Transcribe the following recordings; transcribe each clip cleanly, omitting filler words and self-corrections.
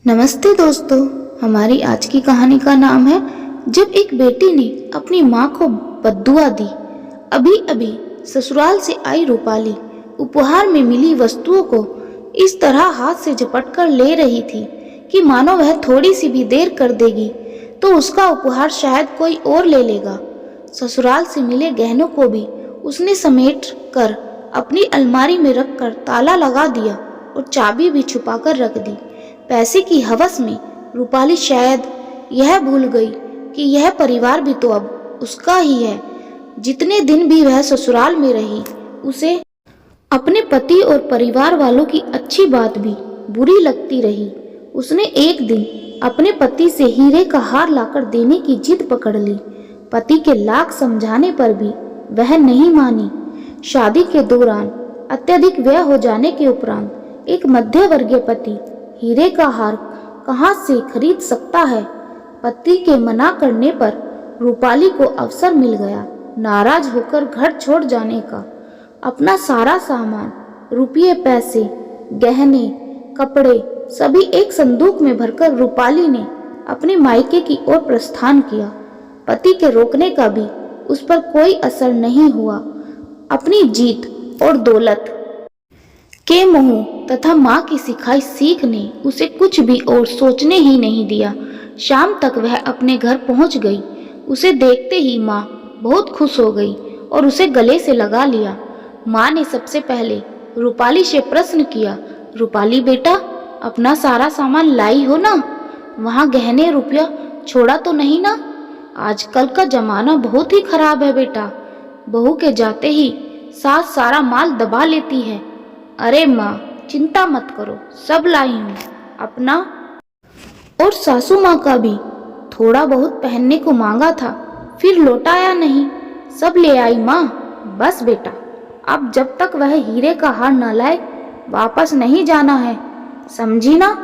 नमस्ते दोस्तों, हमारी आज की कहानी का नाम है जब एक बेटी ने अपनी माँ को बद्दुआ दी। अभी अभी ससुराल से आई रूपाली उपहार में मिली वस्तुओं को इस तरह हाथ से झपट कर ले रही थी कि मानो वह थोड़ी सी भी देर कर देगी तो उसका उपहार शायद कोई और ले लेगा। ससुराल से मिले गहनों को भी उसने समेट कर अपनी अलमारी में रखकर ताला लगा दिया और चाबी भी छुपा कर रख दी। पैसे की हवस में रूपाली शायद यह भूल गई कि यह परिवार भी तो अब उसका ही है। जितने दिन भी वह ससुराल में रही, उसे अपने पति और परिवार वालों की अच्छी बात भी बुरी लगती रही। उसने एक दिन अपने पति से हीरे का हार लाकर देने की जिद पकड़ ली। पति के लाख समझाने पर भी वह नहीं मानी। शादी के दौरान अत्यधिक व्यय हो जाने के उपरांत एक मध्यवर्गीय पति हीरे का हार कहाँ से खरीद सकता है। पति के मना करने पर रूपाली को अवसर मिल गया नाराज होकर घर छोड़ जाने का। अपना सारा सामान, रुपये, पैसे, गहने, कपड़े सभी एक संदूक में भरकर रूपाली ने अपने मायके की ओर प्रस्थान किया। पति के रोकने का भी उस पर कोई असर नहीं हुआ। अपनी जीत और दौलत के मोह तथा माँ की सिखाई सीख ने उसे कुछ भी और सोचने ही नहीं दिया। शाम तक वह अपने घर पहुंच गई। उसे देखते ही माँ बहुत खुश हो गई और उसे गले से लगा लिया। माँ ने सबसे पहले रूपाली से प्रश्न किया, रूपाली बेटा, अपना सारा सामान लाई हो ना? वहाँ गहने रुपया छोड़ा तो नहीं ना? आजकल का जमाना बहुत ही खराब है बेटा। बहू के जाते ही सास सारा माल दबा लेती है। अरे माँ, चिंता मत करो, सब लाई हूँ। अपना और सासू माँ का भी थोड़ा बहुत पहनने को मांगा था, फिर लौटाया नहीं, सब ले आई माँ। बस बेटा, अब जब तक वह हीरे का हार न लाए वापस नहीं जाना है, समझी ना?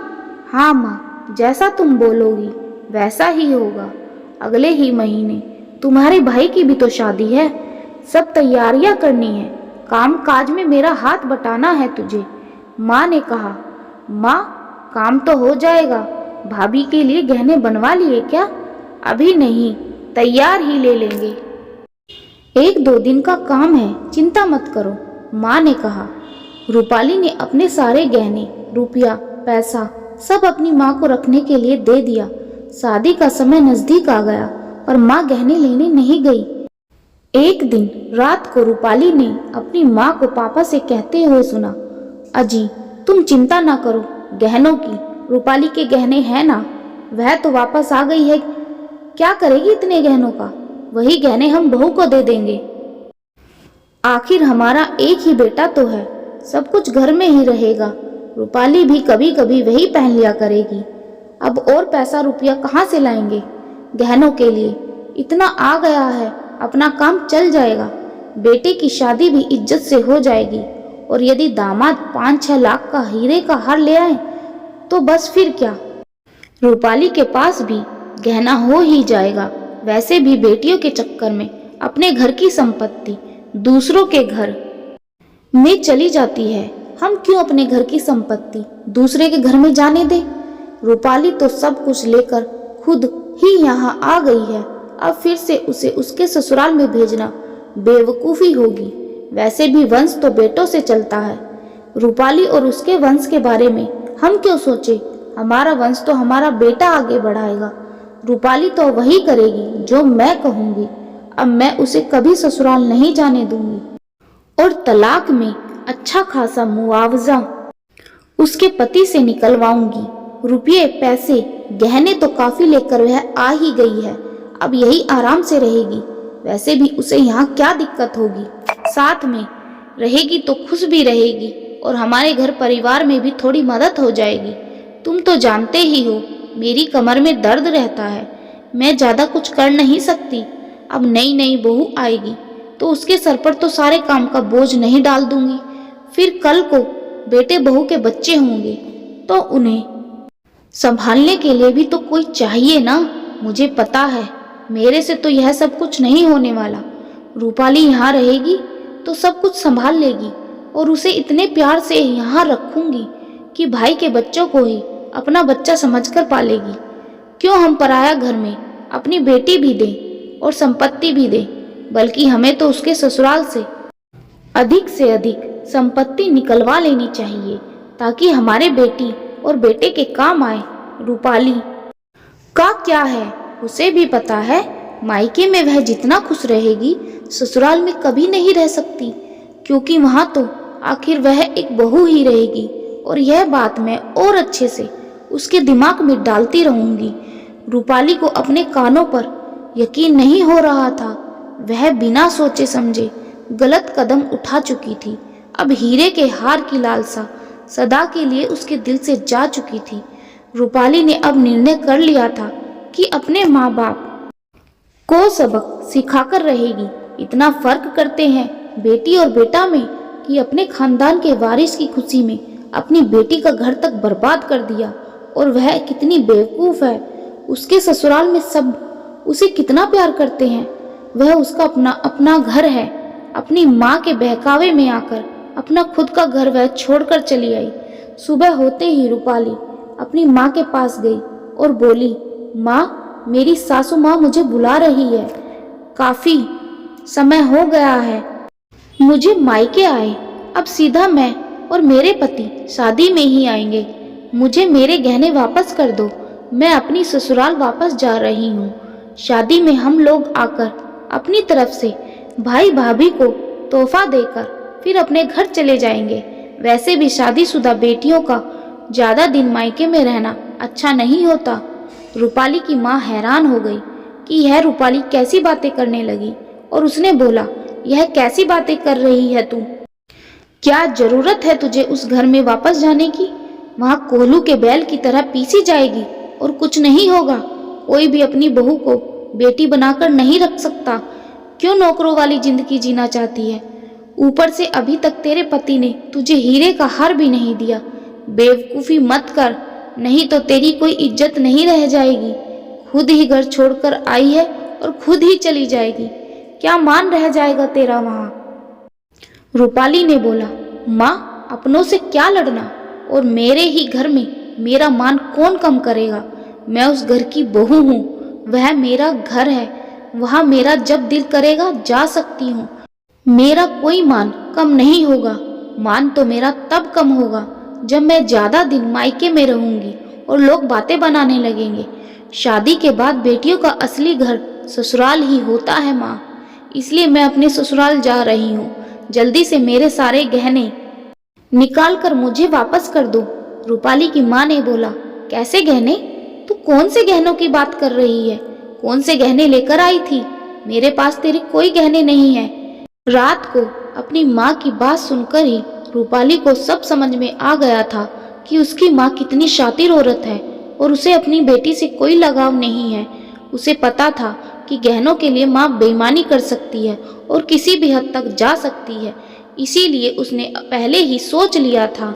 हाँ माँ, जैसा तुम बोलोगी वैसा ही होगा। अगले ही महीने तुम्हारे भाई की भी तो शादी है, सब तैयारियां करनी है। काम काज में मेरा हाथ बटाना है तुझे। माँ ने कहा, माँ, काम तो हो जाएगा। भाभी के लिए गहने बनवा लिए क्या? अभी नहीं, तैयार ही ले लेंगे। 1-2 दिन का काम है, चिंता मत करो, माँ ने कहा। रूपाली ने अपने सारे गहने, रुपया, पैसा सब अपनी माँ को रखने के लिए दे दिया। शादी का समय नजदीक आ गया पर माँ गहने लेने नहीं गई। एक दिन रात को रूपाली ने अपनी माँ को पापा से कहते हुए सुना, अजी तुम चिंता ना करो गहनों की, रूपाली के गहने हैं ना, वह तो वापस आ गई है। क्या करेगी इतने गहनों का? वही गहने हम बहू को दे देंगे। आखिर हमारा एक ही बेटा तो है, सब कुछ घर में ही रहेगा। रूपाली भी कभी कभी वही पहन लिया करेगी। अब और पैसा रुपया कहाँ से लाएंगे गहनों के लिए? इतना आ गया है, अपना काम चल जाएगा। बेटे की शादी भी इज्जत से हो जाएगी और यदि दामाद 5-6 लाख का हीरे का हार ले आए तो बस फिर क्या, रूपाली के पास भी गहना हो ही जाएगा। वैसे भी बेटियों के चक्कर में अपने घर की संपत्ति दूसरों के घर में चली जाती है। हम क्यों अपने घर की संपत्ति दूसरे के घर में जाने दें? रूपाली तो सब कुछ लेकर खुद ही यहाँ आ गई है, अब फिर से उसे उसके ससुराल में भेजना बेवकूफ़ी होगी। वैसे भी वंश तो बेटों से चलता है। रूपाली और उसके वंश के बारे में हम क्यों सोचे? हमारा वंश तो हमारा बेटा आगे बढ़ाएगा। रूपाली तो वही करेगी जो मैं कहूँगी। अब मैं उसे कभी ससुराल नहीं जाने दूंगी और तलाक में अच्छा खासा मुआवजा उसके पति से निकलवाऊंगी। रुपये, पैसे, गहने तो काफी लेकर वह आ ही गई है, अब यही आराम से रहेगी। वैसे भी उसे यहाँ क्या दिक्कत होगी? साथ में रहेगी तो खुश भी रहेगी और हमारे घर परिवार में भी थोड़ी मदद हो जाएगी। तुम तो जानते ही हो मेरी कमर में दर्द रहता है, मैं ज़्यादा कुछ कर नहीं सकती। अब नई नई बहू आएगी तो उसके सर पर तो सारे काम का बोझ नहीं डाल दूंगी। फिर कल को बेटे बहू के बच्चे होंगे तो उन्हें संभालने के लिए भी तो कोई चाहिए ना। मुझे पता है मेरे से तो यह सब कुछ नहीं होने वाला। रूपाली यहाँ रहेगी तो सब कुछ संभाल लेगी और उसे इतने प्यार से यहाँ रखूंगी कि भाई के बच्चों को ही अपना बच्चा समझकर पालेगी। क्यों हम पराया घर में अपनी बेटी भी दें और संपत्ति भी दें, बल्कि हमें तो उसके ससुराल से अधिक संपत्ति निकलवा लेनी चाहिए ताकि हमारे बेटी और बेटे के काम आए। रूपाली का क्या है, उसे भी पता है मायके में वह जितना खुश रहेगी ससुराल में कभी नहीं रह सकती, क्योंकि वहां तो आखिर वह एक बहू ही रहेगी। और यह बात मैं और अच्छे से उसके दिमाग में डालती रहूंगी। रूपाली को अपने कानों पर यकीन नहीं हो रहा था। वह बिना सोचे समझे गलत कदम उठा चुकी थी। अब हीरे के हार की लालसा सदा के लिए उसके दिल से जा चुकी थी। रूपाली ने अब निर्णय कर लिया था कि अपने माँ बाप को सबक सिखाकर रहेगी। इतना फर्क करते हैं बेटी और बेटा में कि अपने खानदान के वारिस की खुशी में अपनी बेटी का घर तक बर्बाद कर दिया। और वह कितनी बेवकूफ़ है। उसके ससुराल में सब उसे कितना प्यार करते हैं। वह उसका अपना घर है। अपनी माँ के बहकावे में आकर अपना खुद का घर वह छोड़कर चली आई। सुबह होते ही रूपाली अपनी माँ के पास गई और बोली, माँ, मेरी सासू माँ मुझे बुला रही है। काफ़ी समय हो गया है मुझे मायके आए। अब सीधा मैं और मेरे पति शादी में ही आएंगे। मुझे मेरे गहने वापस कर दो। मैं अपनी ससुराल वापस जा रही हूँ। शादी में हम लोग आकर अपनी तरफ से भाई भाभी को तोहफा देकर फिर अपने घर चले जाएंगे। वैसे भी शादीशुदा बेटियों का ज़्यादा दिन मायके में रहना अच्छा नहीं होता। रूपाली की माँ हैरान हो गई कि यह रूपाली कैसी बातें करने लगी और उसने बोला, यह कैसी बातें कर रही है तू? क्या जरूरत है तुझे उस घर में वापस जाने की? वहाँ कोल्हू के बैल की तरह पीसी जाएगी और कुछ नहीं होगा। कोई भी अपनी बहू को बेटी बनाकर नहीं रख सकता। क्यों नौकरों वाली जिंदगी जीना चाहती है? ऊपर से अभी तक तेरे पति ने तुझे हीरे का हार भी नहीं दिया। बेवकूफ़ी मत कर, नहीं तो तेरी कोई इज्जत नहीं रह जाएगी। खुद ही घर छोड़कर आई है और खुद ही चली जाएगी। क्या मान रह जाएगा तेरा वहाँ? रूपाली ने बोला, माँ, अपनों से क्या लड़ना, और मेरे ही घर में मेरा मान कौन कम करेगा? मैं उस घर की बहू हूँ। वह मेरा घर है। वहाँ मेरा जब दिल करेगा जा सकती हूँ। मेरा कोई मान कम नहीं होगा। मान तो मेरा तब कम होगा जब मैं ज़्यादा दिन मायके में रहूँगी और लोग बातें बनाने लगेंगे। शादी के बाद बेटियों का असली घर ससुराल ही होता है माँ। इसलिए मैं अपने ससुराल जा रही हूँ। जल्दी से मेरे सारे गहने निकाल कर मुझे वापस कर दो। रूपाली की माँ ने बोला, कैसे गहने? तू कौन से गहनों की बात कर रही है? कौन से गहने लेकर आई थी? मेरे पास तेरे कोई गहने नहीं है। रात को अपनी माँ की बात सुनकर ही रूपाली को सब समझ में आ गया था कि उसकी माँ कितनी शातिर औरत है और उसे अपनी बेटी से कोई लगाव नहीं है। उसे पता था कि गहनों के लिए माँ बेईमानी कर सकती है और किसी भी हद तक जा सकती है। इसीलिए उसने पहले ही सोच लिया था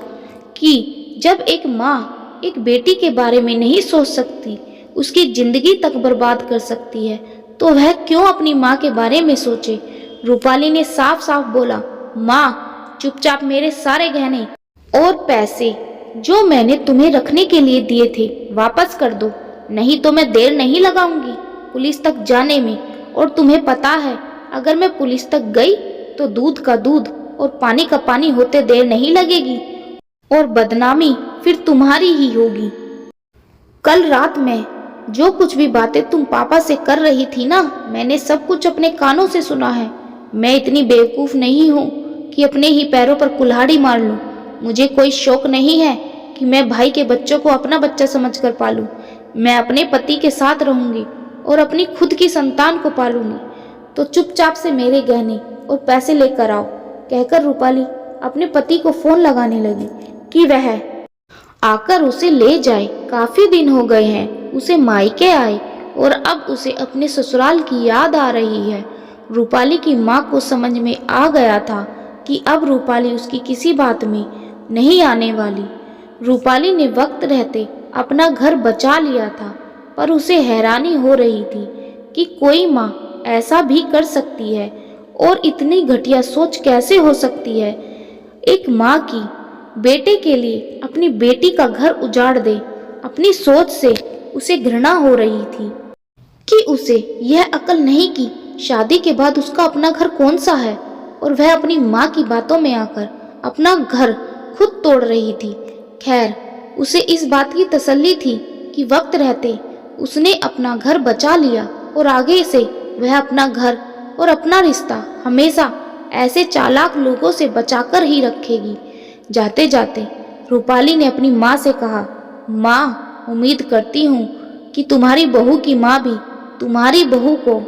कि जब एक माँ एक बेटी के बारे में नहीं सोच सकती, उसकी जिंदगी तक बर्बाद कर सकती है, तो वह क्यों अपनी माँ के बारे में सोचे। रूपाली ने साफ साफ बोला, माँ, चुपचाप मेरे सारे गहने और पैसे जो मैंने तुम्हें रखने के लिए दिए थे वापस कर दो, नहीं तो मैं देर नहीं लगाऊंगी पुलिस तक जाने में। और तुम्हें पता है, अगर मैं पुलिस तक गई तो दूध का दूध और पानी का पानी होते देर नहीं लगेगी और बदनामी फिर तुम्हारी ही होगी। कल रात में जो कुछ भी बातें तुम पापा से कर रही थी ना, मैंने सब कुछ अपने कानों से सुना है। मैं इतनी बेवकूफ़ नहीं हूँ कि अपने ही पैरों पर कुल्हाड़ी मार लूँ। मुझे कोई शौक नहीं है कि मैं भाई के बच्चों को अपना बच्चा समझकर पालूँ। मैं अपने पति के साथ रहूँगी और अपनी खुद की संतान को पालूंगी। तो चुपचाप से मेरे गहने और पैसे लेकर आओ, कहकर रूपाली अपने पति को फोन लगाने लगी कि वह आकर उसे ले जाए। काफी दिन हो गए हैं उसे मायके आए और अब उसे अपने ससुराल की याद आ रही है। रूपाली की माँ को समझ में आ गया था कि अब रूपाली उसकी किसी बात में नहीं आने वाली। रूपाली ने वक्त रहते अपना घर बचा लिया था, पर उसे हैरानी हो रही थी कि कोई माँ ऐसा भी कर सकती है और इतनी घटिया सोच कैसे हो सकती है। एक माँ की बेटे के लिए अपनी बेटी का घर उजाड़ दे। अपनी सोच से उसे घृणा हो रही थी कि उसे यह अकल नहीं कि शादी के बाद उसका अपना घर कौन सा है, और वह अपनी माँ की बातों में आकर अपना घर खुद तोड़ रही थी। खैर, उसे इस बात की तसल्ली थी कि वक्त रहते उसने अपना घर बचा लिया और आगे से वह अपना घर और अपना रिश्ता हमेशा ऐसे चालाक लोगों से बचाकर ही रखेगी। जाते जाते रूपाली ने अपनी माँ से कहा, माँ, उम्मीद करती हूँ कि तुम्हारी बहू की माँ भी तुम्हारी बहू को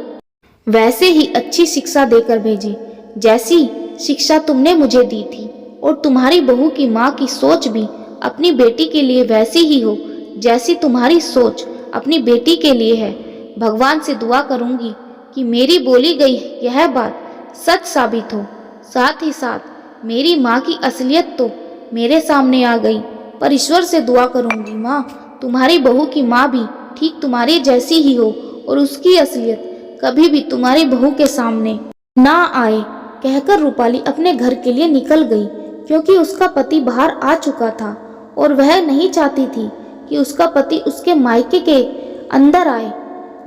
वैसे ही अच्छी शिक्षा देकर भेजे जैसी शिक्षा तुमने मुझे दी थी, और तुम्हारी बहू की माँ की सोच भी अपनी बेटी के लिए वैसी ही हो जैसी तुम्हारी सोच अपनी बेटी के लिए है। भगवान से दुआ करूंगी कि मेरी बोली गई यह बात सच साबित हो। साथ ही साथ मेरी माँ की असलियत तो मेरे सामने आ गई, पर ईश्वर से दुआ करूंगी माँ, तुम्हारी बहू की माँ भी ठीक तुम्हारी जैसी ही हो और उसकी असलियत कभी भी तुम्हारी बहू के सामने ना आए। कहकर रूपाली अपने घर के लिए निकल गई, क्योंकि उसका पति बाहर आ चुका था और वह नहीं चाहती थी कि उसका पति उसके मायके के अंदर आए।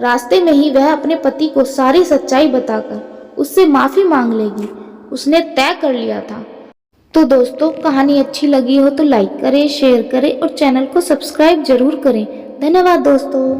रास्ते में ही वह अपने पति को सारी सच्चाई बताकर उससे माफी मांग लेगी, उसने तय कर लिया था। तो दोस्तों, कहानी अच्छी लगी हो तो लाइक करें, शेयर करें और चैनल को सब्सक्राइब जरूर करें। धन्यवाद दोस्तों।